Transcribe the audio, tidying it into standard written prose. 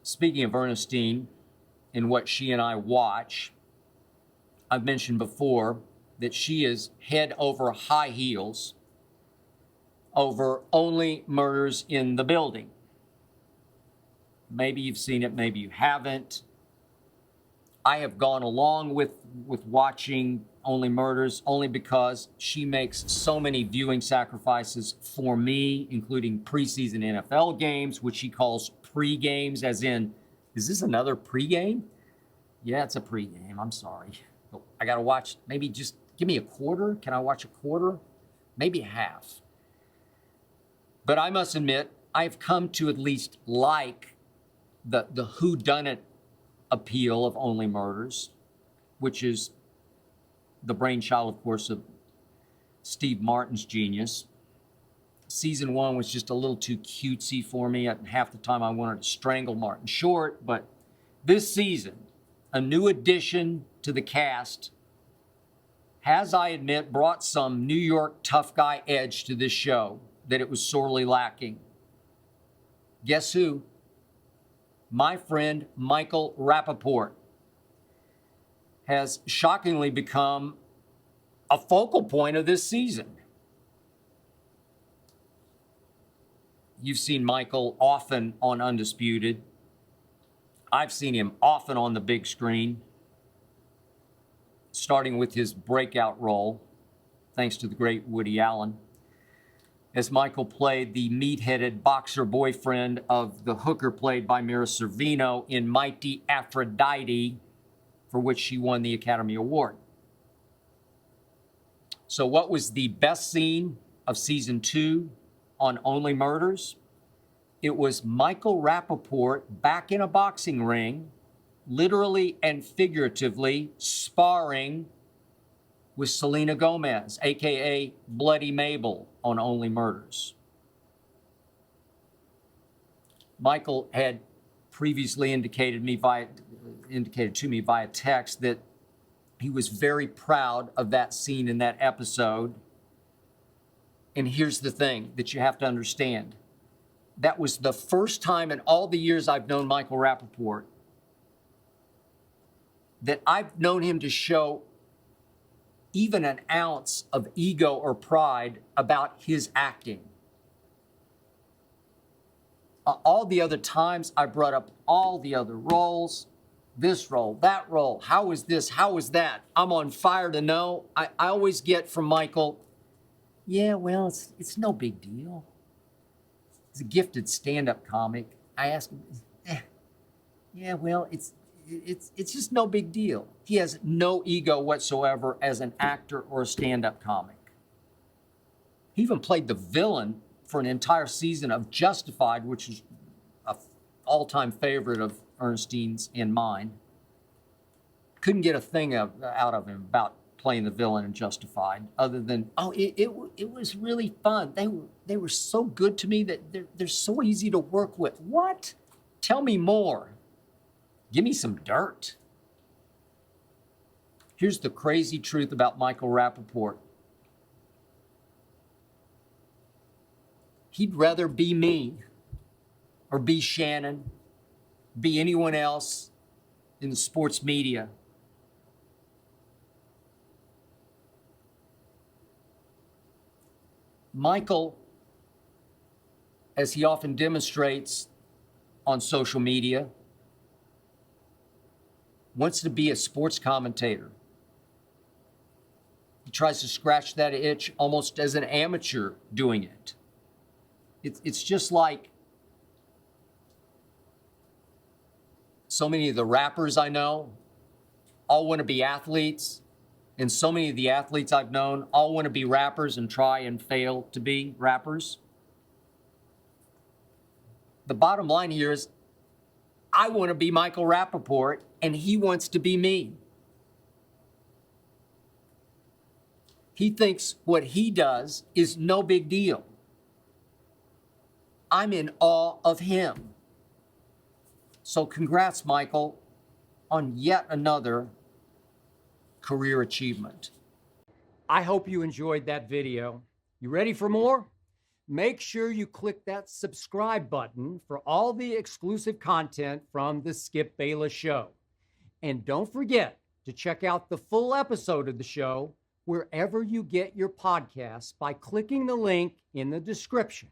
Speaking of Ernestine and what she and I watch, I've mentioned before that she is head over high heels over Only Murders in the Building. Maybe you've seen it, maybe you haven't. I have gone along with watching Only Murders only because she makes so many viewing sacrifices for me, including preseason NFL games, which she calls pre-games, as in, is this another pre-game? Yeah, it's a pre-game. I'm sorry. But I got to watch, maybe just give me a quarter. Can I watch a quarter? Maybe a half. But I must admit, I've come to at least like the whodunit appeal of Only Murders, which is the brainchild, of course, of Steve Martin's genius. Season 1 was just a little too cutesy for me. At half the time I wanted to strangle Martin Short, but this season, a new addition to the cast has, I admit, brought some New York tough guy edge to this show that it was sorely lacking. Guess who? My friend Michael Rapaport has shockingly become a focal point of this season. You've seen Michael often on Undisputed. I've seen him often on the big screen, starting with his breakout role, thanks to the great Woody Allen, as Michael played the meat-headed boxer boyfriend of the hooker played by Mira Sorvino in Mighty Aphrodite, for which she won the Academy Award. So what was the best scene of season 2 on Only Murders? It was Michael Rapaport back in a boxing ring, literally and figuratively sparring with Selena Gomez, aka Bloody Mabel, on Only Murders. Michael had previously indicated to me via text that he was very proud of that scene in that episode. And here's the thing that you have to understand. That was the first time in all the years I've known Michael Rapaport that I've known him to show even an ounce of ego or pride about his acting. All the other times I brought up all the other roles, this role, that role, how is this, how is that? I'm on fire to know. I always get from Michael, yeah, well, it's no big deal. He's a gifted stand-up comic. I ask him, yeah, well, it's just no big deal. He has no ego whatsoever as an actor or a stand-up comic. He even played the villain for an entire season of Justified, which is an all-time favorite of Ernestine's and mine. Couldn't get a thing out of him about playing the villain in Justified, other than, it was really fun. They were so good to me that they're so easy to work with. What? Tell me more. Give me some dirt. Here's the crazy truth about Michael Rapaport. He'd rather be me or be Shannon, be anyone else in the sports media. Michael, as he often demonstrates on social media, wants to be a sports commentator. He tries to scratch that itch almost as an amateur doing it. It's just like so many of the rappers I know all want to be athletes, and so many of the athletes I've known all want to be rappers and try and fail to be rappers. The bottom line here is I want to be Michael Rapaport, and he wants to be me. He thinks what he does is no big deal. I'm in awe of him. So congrats, Michael, on yet another career achievement. I hope you enjoyed that video. You ready for more? make sure you click that subscribe button for all the exclusive content from the Skip Bayless Show. And don't forget to check out the full episode of the show wherever you get your podcasts by clicking the link in the description.